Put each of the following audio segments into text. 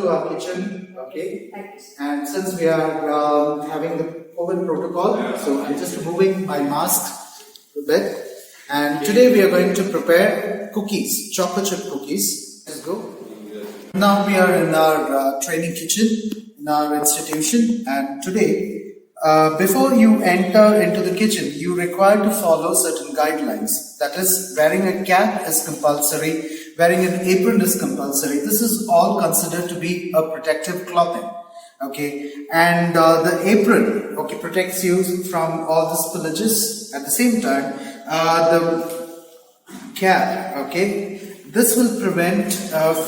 to our kitchen. Okay, and since we are having the COVID protocol, so I'm just removing my mask a bit. And today we are going to prepare cookies, chocolate chip cookies. Let's go. Now we are in our training kitchen in our institution, and today, before you enter into the kitchen, you require to follow certain guidelines. That is, wearing a cap is compulsory, wearing an apron is compulsory. This is all considered to be a protective clothing. Okay, and the apron, okay, protects you from all the spillages. At the same time, the cap, okay, this will prevent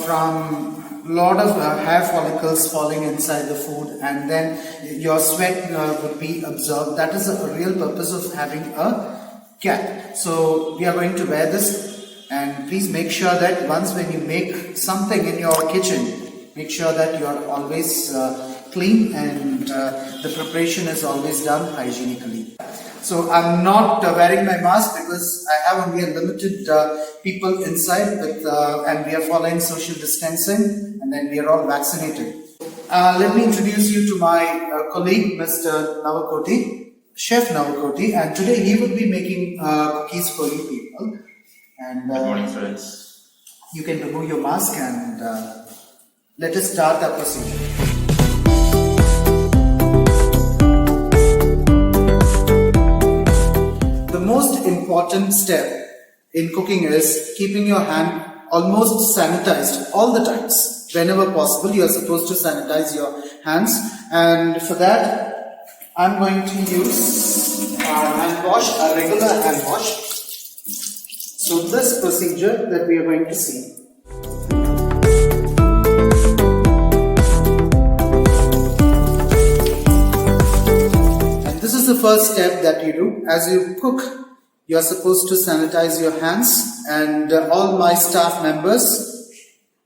from lot of hair follicles falling inside the food, and then your sweat would be absorbed. That is a real purpose of having a cap. So we are going to wear this, and please make sure that once when you make something in your kitchen, make sure that you are always clean and the preparation is always done hygienically. So I'm not wearing my mask because I have only a limited people inside, and we are following social distancing, and then we are all vaccinated. Let me introduce you to my colleague, Mr. Navakoti, Chef Navakoti, and today he will be making cookies for you people. And good morning, friends. You can remove your mask and let us start our procedure. The most important step in cooking is keeping your hand almost sanitized all the times. Whenever possible, you are supposed to sanitize your hands, and for that I'm going to use a hand wash, a regular hand wash. So this procedure that we are going to see. This is the first step that you do. As you cook, you are supposed to sanitize your hands, and all my staff members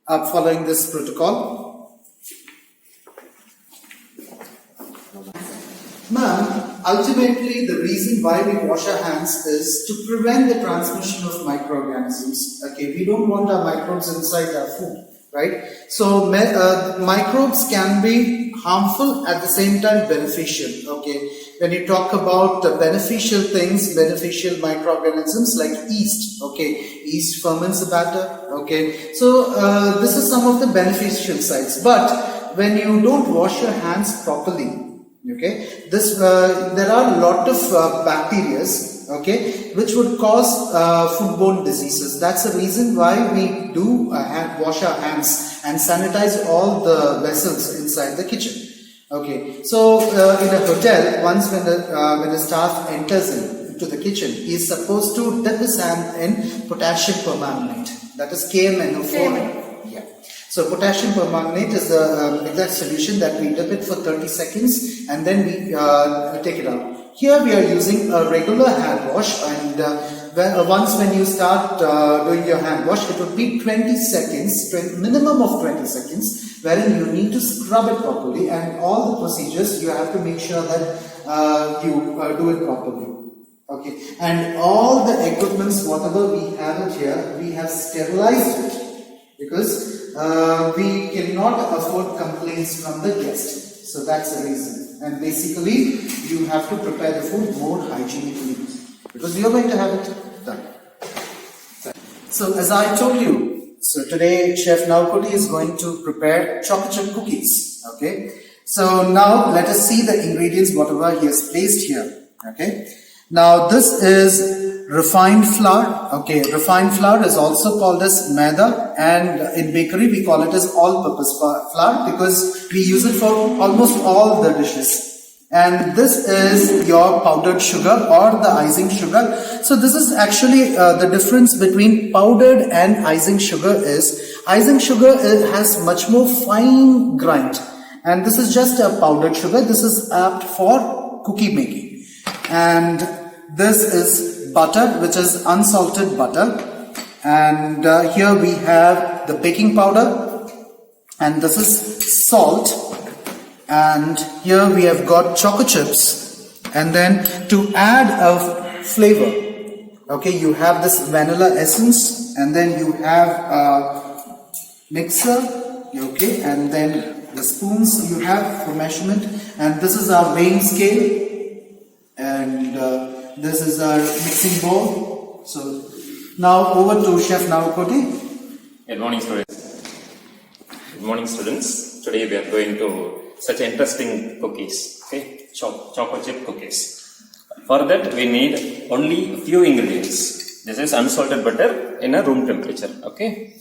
are following this protocol. Ma'am, ultimately the reason why we wash our hands is to prevent the transmission of microorganisms. Okay, we don't want our microbes inside our food, right? So microbes can be harmful, at the same time beneficial. Okay, when you talk about the beneficial things, beneficial microorganisms like yeast, okay, yeast ferments the batter, okay, so this is some of the beneficial sides. But when you don't wash your hands properly, okay, this there are a lot of bacteria, okay, which would cause foodborne diseases. That's the reason why we do wash our hands and sanitize all the vessels inside the kitchen. Okay, so in a hotel, once when the staff enters into the kitchen, he is supposed to dip his hand in potassium permanganate. That is KMNO4. Yeah. So potassium permanganate is the exact solution that we dip it for 30 seconds and then we take it out. Here we are using a regular hand wash, and once when you start doing your hand wash, it would be 20 seconds, minimum of 20 seconds, wherein you need to scrub it properly, and all the procedures you have to make sure that you do it properly. Okay, and all the equipments, whatever we have it here, we have sterilized it because we cannot afford complaints from the guest. So that's the reason. And basically, you have to prepare the food more hygienically because you are going to have it done. So as I told you, so today Chef Navakoti is going to prepare chocolate chip cookies. Okay. So now let us see the ingredients, whatever he has placed here. Okay. Now this is refined flour. Okay, refined flour is also called as maida, and in bakery we call it as all-purpose flour because we use it for almost all the dishes. And this is your powdered sugar or the icing sugar. So this is actually the difference between powdered and icing sugar is icing sugar has much more fine grind, and this is just a powdered sugar. This is apt for cookie making. And this is butter, which is unsalted butter, and here we have the baking powder, and this is salt, and here we have got chocolate chips, and then to add a flavor, okay, you have this vanilla essence, and then you have a mixer, Okay, and then the spoons you have for measurement, and this is our weighing scale, and this is our mixing bowl. So now over to Chef Navakoti. Good morning, students. Good morning, students. Today we are going to such interesting cookies. Okay, chocolate chip cookies. For that we need only a few ingredients. This is unsalted butter in a room temperature. Okay,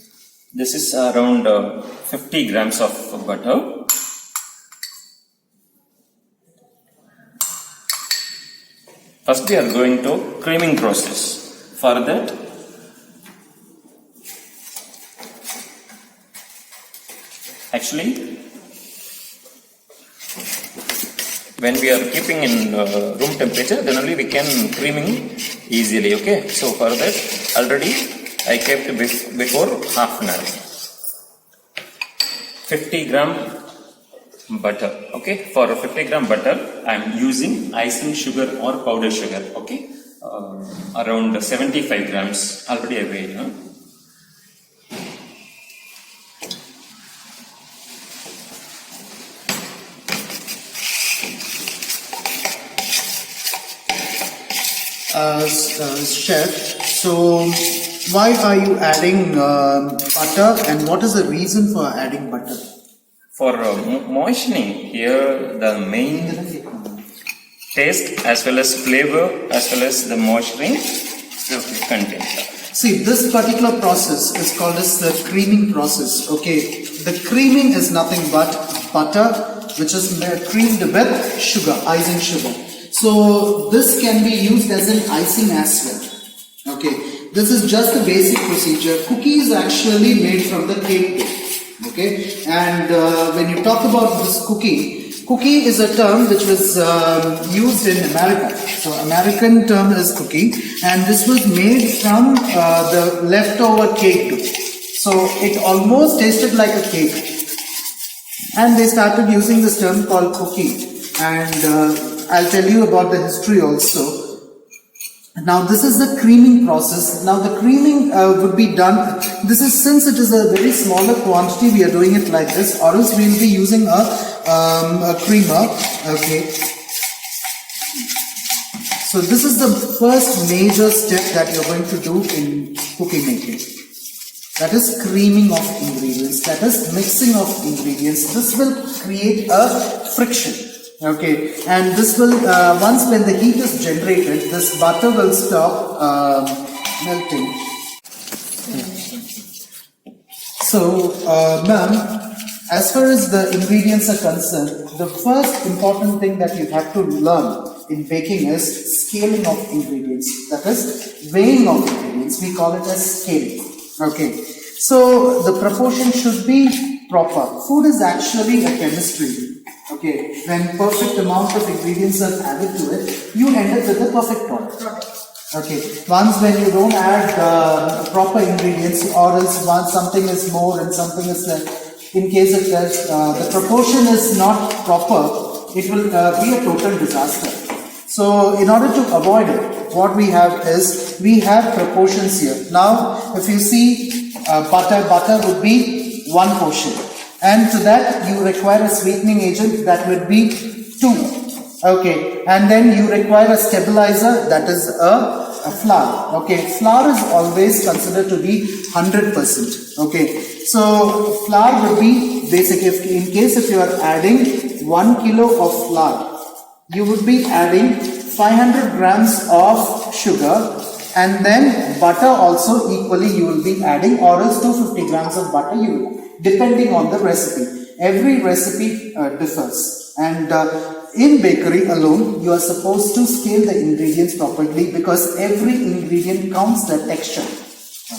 this is around 50 grams of butter. First we are going to creaming process. For that, actually, when we are keeping in room temperature, then only we can creaming easily. Okay, so for that already I kept before half an hour. 50 gram butter. Okay, for 50 gram butter I am using icing sugar or powdered sugar. Okay, around 75 grams already I weighed. Chef, so why are you adding butter, and what is the reason for adding butter? For moistening, here the main taste as well as flavor as well as the moisturing content. See, this particular process is called as the creaming process. Okay, the creaming is nothing but butter which is creamed with sugar, icing sugar. So this can be used as an icing as well. Okay, this is just the basic procedure. Cookie is actually made from the cake dough. Okay, and when you talk about this cookie is a term which was used in America. So American term is cookie, and this was made from the leftover cake dough. So it almost tasted like a cake, and they started using this term called cookie. And I'll tell you about the history also. Now this is the creaming process. Now the creaming would be done, this is, since it is a very smaller quantity, we are doing it like this, or else we will be using a creamer. Okay. So this is the first major step that you're going to do in cookie making. That is creaming of ingredients, that is mixing of ingredients. This will create a friction. Okay, and this will, once when the heat is generated, this butter will stop melting. So, ma'am, as far as the ingredients are concerned, the first important thing that you have to learn in baking is scaling of ingredients. That is weighing of ingredients. We call it as scaling. Okay, so the proportion should be proper. Food is actually a chemistry. Okay, when perfect amount of ingredients are added to it, you end up with a perfect product. Okay, once when you don't add proper ingredients, or else once something is more and something is less, in case if the proportion is not proper, it will be a total disaster. So in order to avoid it, what we have is, we have proportions here. Now, if you see butter would be 1 portion. And to that you require a sweetening agent, that would be 2. Okay, and then you require a stabilizer, that is a flour. Okay, flour is always considered to be 100%. Okay, so flour would be basic. In case if you are adding 1 kilo of flour, you would be adding 500 grams of sugar, and then butter also equally you will be adding, or else 250 grams of butter you will, depending on the recipe. Every recipe differs, and in bakery alone you are supposed to scale the ingredients properly, because every ingredient counts the texture.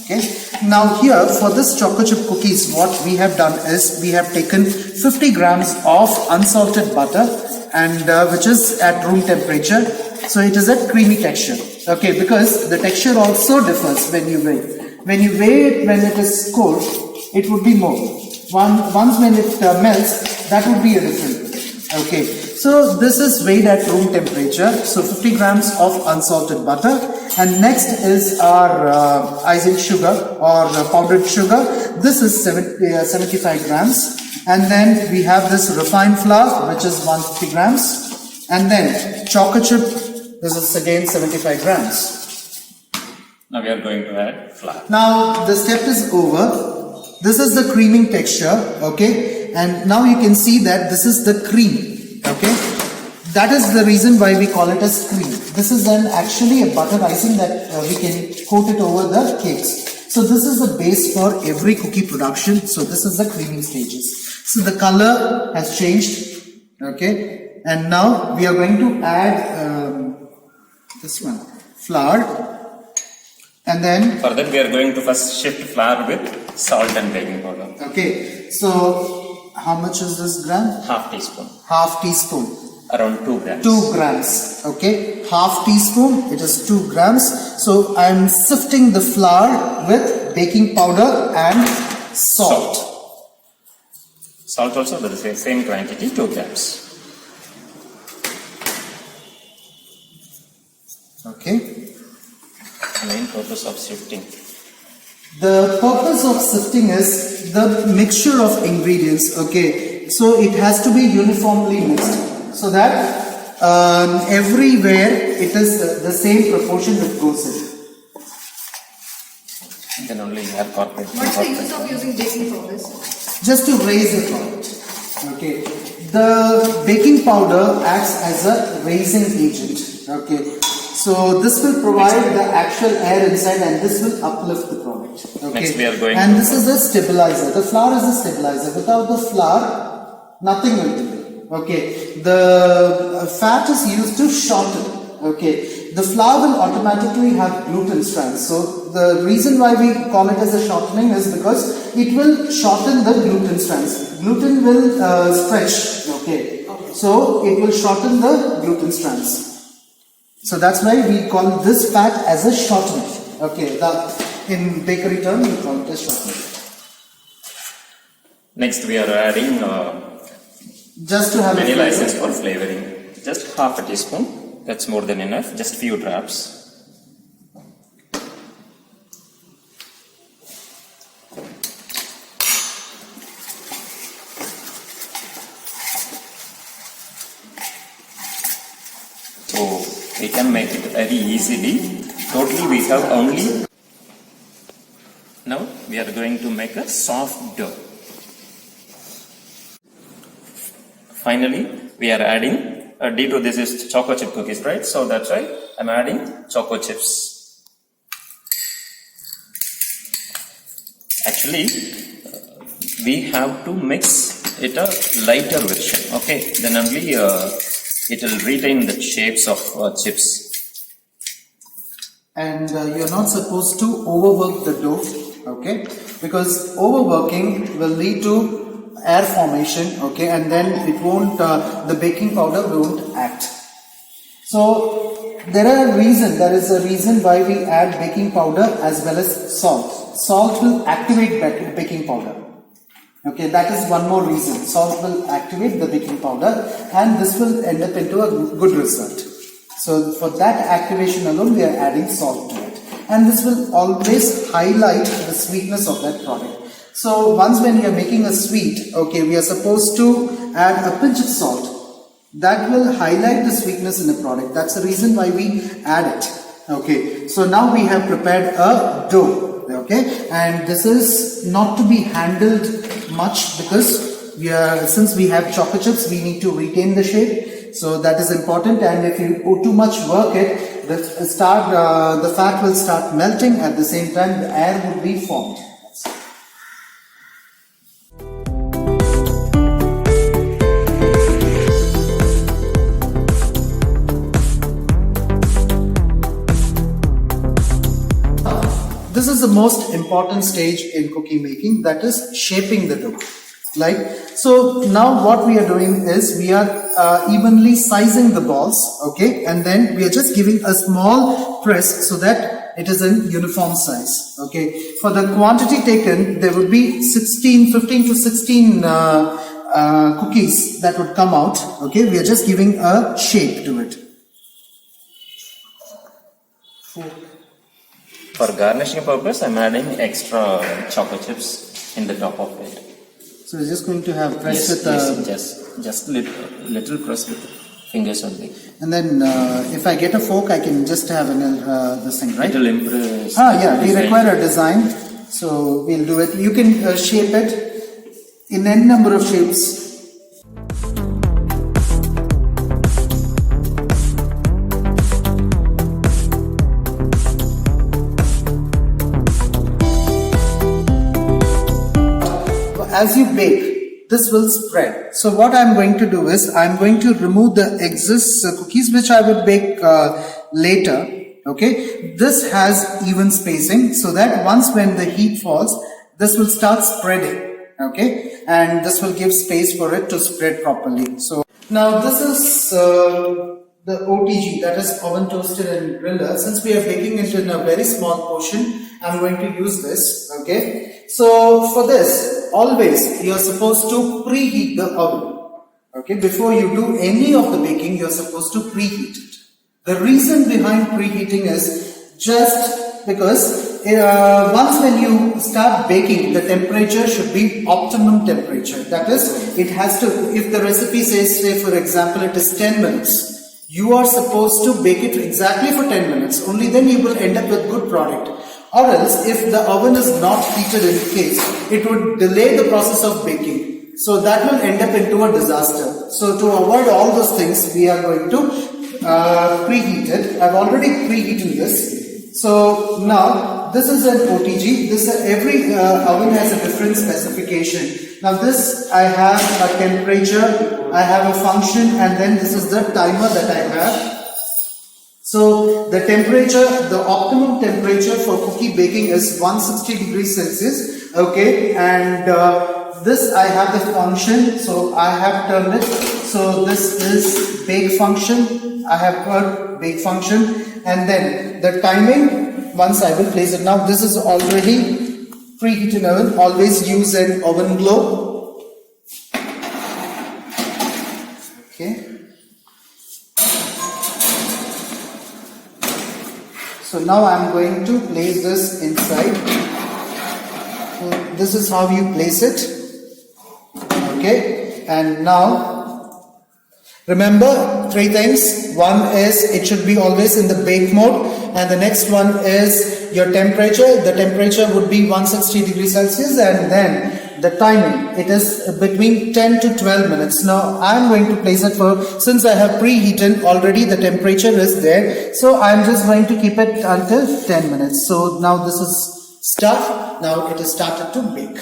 Okay, now here for this chocolate chip cookies, what we have done is, we have taken 50 grams of unsalted butter, and which is at room temperature, so it is a creamy texture. Okay, because the texture also differs when you weigh. When you weigh it when it is cold, it would be more. Once when it melts, that would be a different. Okay, so this is weighed at room temperature. So 50 grams of unsalted butter, and next is our icing sugar or powdered sugar. this is 75 grams. And then we have this refined flour, which is 150 grams. And then chocolate chip, this is again 75 grams. Now we are going to add flour. Now the step is over. This is the creaming texture, okay? And now you can see that this is the cream, okay? That is the reason why we call it as cream. This is then actually a butter icing that we can coat it over the cakes. So this is the base for every cookie production. So this is the creaming stages. So the color has changed, okay? And now we are going to add this one, flour. And then For that we are going to first shift flour with salt and baking powder. okay, so how much is this gram? Half teaspoon. Half teaspoon. Around 2 grams. 2 grams, okay? Half teaspoon, it is 2 grams. So I am sifting the flour with baking powder and salt. Salt also the same quantity, 2 grams. Okay? Main purpose of sifting. The purpose of sifting is the mixture of ingredients, okay? So it has to be uniformly mixed so that everywhere it is the same proportion that goes in. Then only you have corporate. What's the use of using baking powder? Just to raise the product, okay? The baking powder acts as a raising agent, okay? So this will provide the actual air inside and this will uplift the product, okay? Next we are going and to- this is the stabilizer. The flour is the stabilizer. Without the flour, nothing will do. Okay, the fat is used to shorten. Okay, the flour will automatically have gluten strands. So the reason why we call it as a shortening is because it will shorten the gluten strands. Gluten will stretch. Okay, so it will shorten the gluten strands. So that's why we call this fat as a shortener. Okay, in bakery term we call it as shortener. Next we are adding Just to have a vanilla flavor. essence for flavoring. Just half a teaspoon. That's more than enough. Just few drops. So we can make it very easily. Totally we have only. Now we are going to make a soft dough. Finally, we are adding, due to this is choco chip cookies, right? So that's why I'm adding choco chips. Actually, we have to mix it a lighter version, okay? Then only it will retain the shapes of chips. And you're not supposed to overwork the dough, okay? Because overworking will lead to air formation, okay, and then it won't, the baking powder won't act. So there is a reason why we add baking powder as well as salt. Salt will activate baking powder. Okay, that is one more reason. Salt will activate the baking powder and this will end up into a good result. So for that activation alone we are adding salt to it. And this will always highlight the sweetness of that product. So once when you are making a sweet, okay, we are supposed to add a pinch of salt. That will highlight the sweetness in the product. That's the reason why we add it. Okay, so now we have prepared a dough. Okay, and this is not to be handled much because since we have chocolate chips, we need to retain the shape. So that is important. And if you put too much work the fat will start melting. At the same time, the air would be formed. This is the most important stage in cookie making, that is shaping the dough. So now what we are doing is we are evenly sizing the balls, okay, and then we are just giving a small press so that it is in uniform size, okay. For the quantity taken, there would be 15 to 16 cookies that would come out, okay. We are just giving a shape to it. For garnishing purpose, I'm adding extra chocolate chips. in the top of it. So we're just going to have press with just little press with fingers only. and then if I get a fork, I can just have this thing, right? It will impress. Yeah, we require a design, so we'll do it. You can shape it in any number of shapes. As you bake, this will spread. So what I'm going to do is, I'm going to remove the excess cookies which I will bake later. Okay, this has even spacing so that once when the heat falls, this will start spreading. Okay, and this will give space for it to spread properly. So now this is the OTG, that is oven toasted and griller. Since we are baking it in a very small portion, I'm going to use this. Okay, so for this, always you are supposed to preheat the oven. Okay, before you do any of the baking, you are supposed to preheat it. The reason behind preheating is just because once when you start baking, the temperature should be optimum temperature. That is, it has to, if the recipe says, say for example, it is 10 minutes, you are supposed to bake it exactly for 10 minutes. Only then you will end up with good product. Or else, if the oven is not heated in case, it would delay the process of baking. So that will end up into a disaster. So to avoid all those things, we are going to preheat it. I've already preheated this. So now, this is an OTG. Every oven has a different specification. Now this, I have a temperature, I have a function, and then this is the timer that I have. So the temperature, the optimum temperature for cookie baking is 160 degrees Celsius. Okay, and this I have the function, so I have turned it. So this is bake function. I have put bake function, and then the timing. Once I will place it. Now this is already preheated oven. Always use an oven globe. Okay. So now I am going to place this inside. So this is how you place it. Okay, and now remember 3 things. One is it should be always in the bake mode, and the next one is your temperature. The temperature would be 160 degrees Celsius, and then the timing. It is between 10 to 12 minutes. Now I am going to place it for, since I have preheated already, the temperature is there. So I am just going to keep it until 10 minutes. So now this is stuff. Now it is started to bake.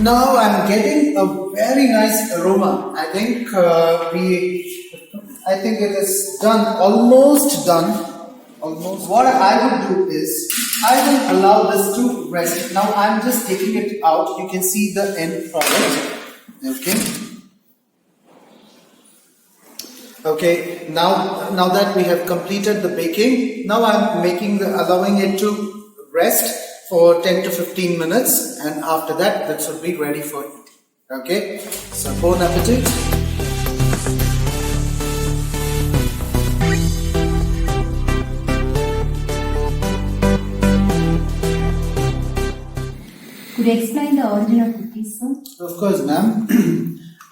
Now I'm getting a very nice aroma. I think it is done, almost done. Almost. What I would do is I will allow this to rest. Now I'm just taking it out. You can see the end product. Okay. Okay. Now that we have completed the baking, now I'm allowing it to rest for 10 to 15 minutes, and after that, that should be ready for eating. Okay, so bon appetit. Could you explain the origin of cookies, sir? Of course, ma'am.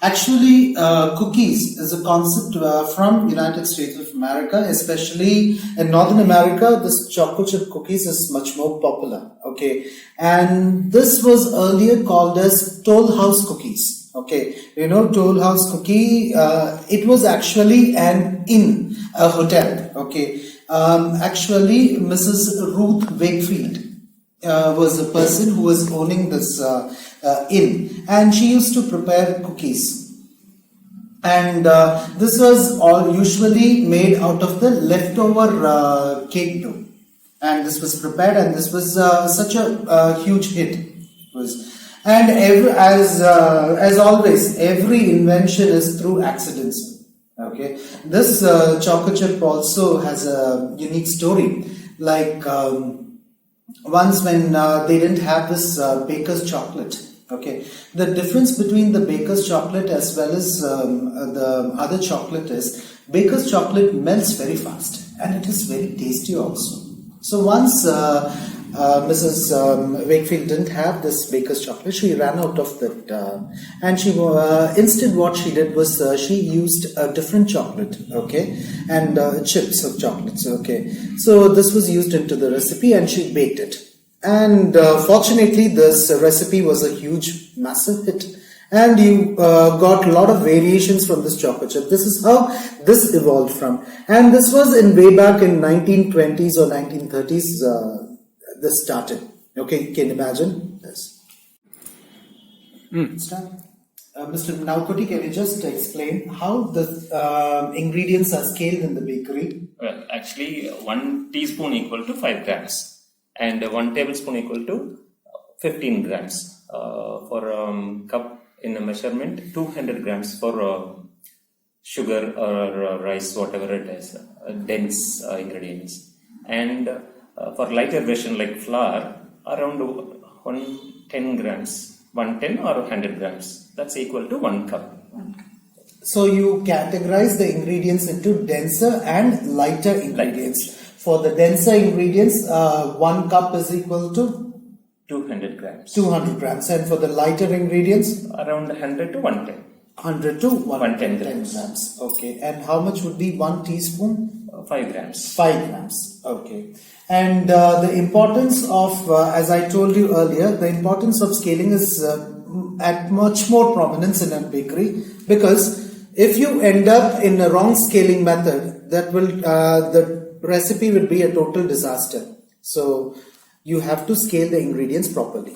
Actually, cookies is a concept from United States of America, especially in Northern America. This chocolate chip cookies is much more popular. Okay, and this was earlier called as Toll House cookies. Okay, you know Toll House cookie. It was actually an inn, a hotel. Okay, actually, Mrs. Ruth Wakefield was the person who was owning this inn, and she used to prepare cookies. And this was all usually made out of the leftover cake dough. And this was prepared, and this was such a huge hit. And as always, every invention is through accidents. Okay, this chocolate chip also has a unique story. Like once when they didn't have this baker's chocolate. Okay, the difference between the baker's chocolate as well as the other chocolate is baker's chocolate melts very fast and it is very tasty also. So once Mrs. Wakefield didn't have this baker's chocolate, she ran out of that, and she instead what she did was she used a different chocolate, okay, and chips of chocolates, okay. So this was used into the recipe, and she baked it. And fortunately, this recipe was a huge, massive hit. And you got a lot of variations from this chocolate chip. This is how this evolved from. And this was in way back in 1920s or 1930s. This started. Okay, you can imagine this. Start. Mr. Naukoti, can you just explain how the ingredients are scaled in the bakery? Well, actually, 1 teaspoon equal to 5 grams. And 1 tablespoon equal to 15 grams for cup in a measurement, 200 grams for sugar or rice, whatever it is, dense ingredients. And for lighter version like flour, around 110 grams, 110 or 100 grams. That's equal to 1 cup. So you categorize the ingredients into denser and lighter ingredients. For the denser ingredients, 1 cup is equal to 200 grams. 200 grams. And for the lighter ingredients? Around 100 to 110. 100 to 110 grams. grams. Okay. And how much would be 1 teaspoon? 5 grams. 5 grams. Okay. And the importance of, as I told you earlier, the importance of scaling is at much more prominence in a bakery, because if you end up in a wrong scaling method, that will the recipe will be a total disaster. So you have to scale the ingredients properly.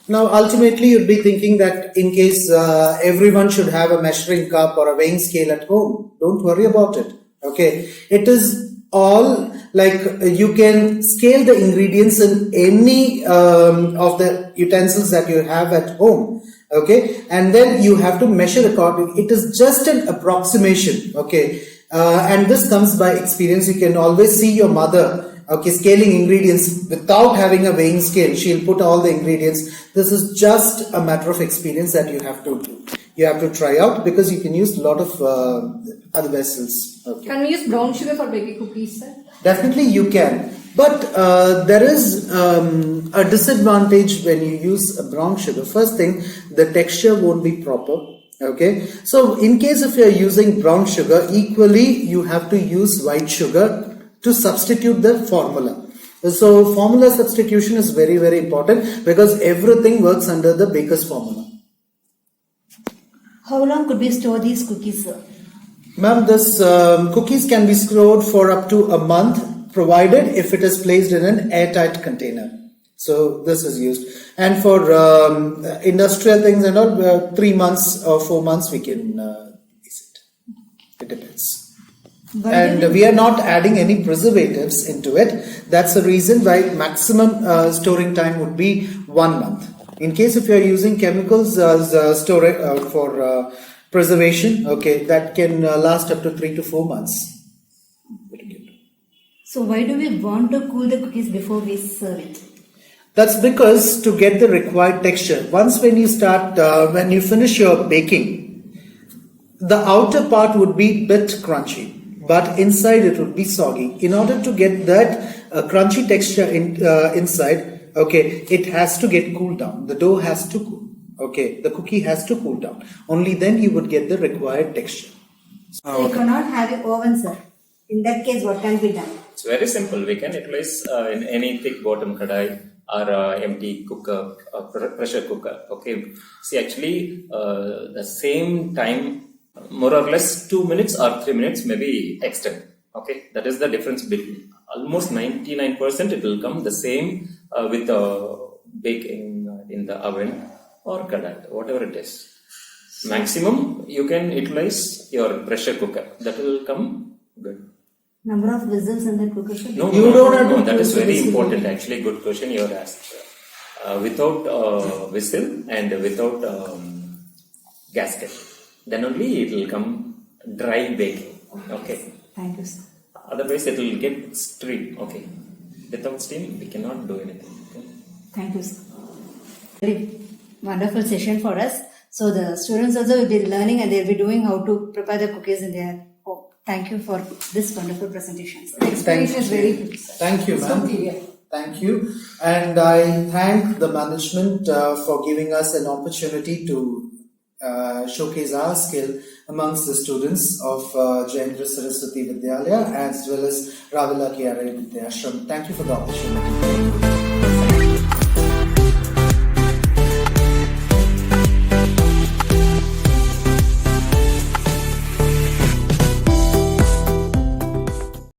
Now ultimately you'll be thinking that in case everyone should have a measuring cup or a weighing scale at home, don't worry about it. Okay, it is all like you can scale the ingredients in any of the utensils that you have at home. Okay, and then you have to measure accordingly. It is just an approximation. Okay. And this comes by experience. You can always see your mother, okay, scaling ingredients without having a weighing scale. She'll put all the ingredients. This is just a matter of experience that you have to do. You have to try out, because you can use a lot of other vessels. Okay. Can we use brown sugar for baking cookies, sir? Definitely you can. But there is a disadvantage when you use a brown sugar. First thing, the texture won't be proper. Okay, so in case if you are using brown sugar, equally you have to use white sugar to substitute the formula. So formula substitution is very, very important, because everything works under the baker's formula. How long could we store these cookies, sir? Ma'am, this cookies can be stored for up to a month, provided if it is placed in an airtight container. So this is used. And for industrial things and all, 3 months or 4 months we can use it. It depends. And we are not adding any preservatives into it. That's the reason why maximum storing time would be 1 month. In case if you are using chemicals storage for preservation, okay, that can last up to 3 to 4 months. So why do we want to cool the cookies before we serve it? That's because to get the required texture. Once when you start, when you finish your baking, the outer part would be bit crunchy, but inside it would be soggy. In order to get that crunchy texture inside, okay, it has to get cooled down. The dough has to cool. Okay, the cookie has to cool down. Only then you would get the required texture. So we cannot have an oven, sir. In that case, what can be done? It's very simple. We can utilize in any thick bottom kadai or empty cooker, pressure cooker. Okay. See, actually, the same time, more or less 2 minutes or 3 minutes, maybe extend. Okay. That is the difference between almost 99%. It will come the same with baking in the oven or kadai, whatever it is. Maximum, you can utilize your pressure cooker. That will come good. Number of whistles in the cooker, sir? No, You don't have to that is put very whistle. important. Actually, good question you have asked. without whistle and without gasket. Then only it will come dry baking. Okay. Thank you, sir. Otherwise it will get steam. Okay. Without steam we cannot do anything. Okay. Thank you, sir. Very wonderful session for us. So the students also will be learning and they'll be doing how to prepare the cookies in their home. Thank you for this wonderful presentation, sir. The explanation is very good, sir. Thank you, So ma'am. clear. Thank you. And I thank the management for giving us an opportunity to showcase our skill amongst the students of Jayendra Saraswati Vidyalaya as well as Ravila Kiare Vidyashram. Thank you for the opportunity.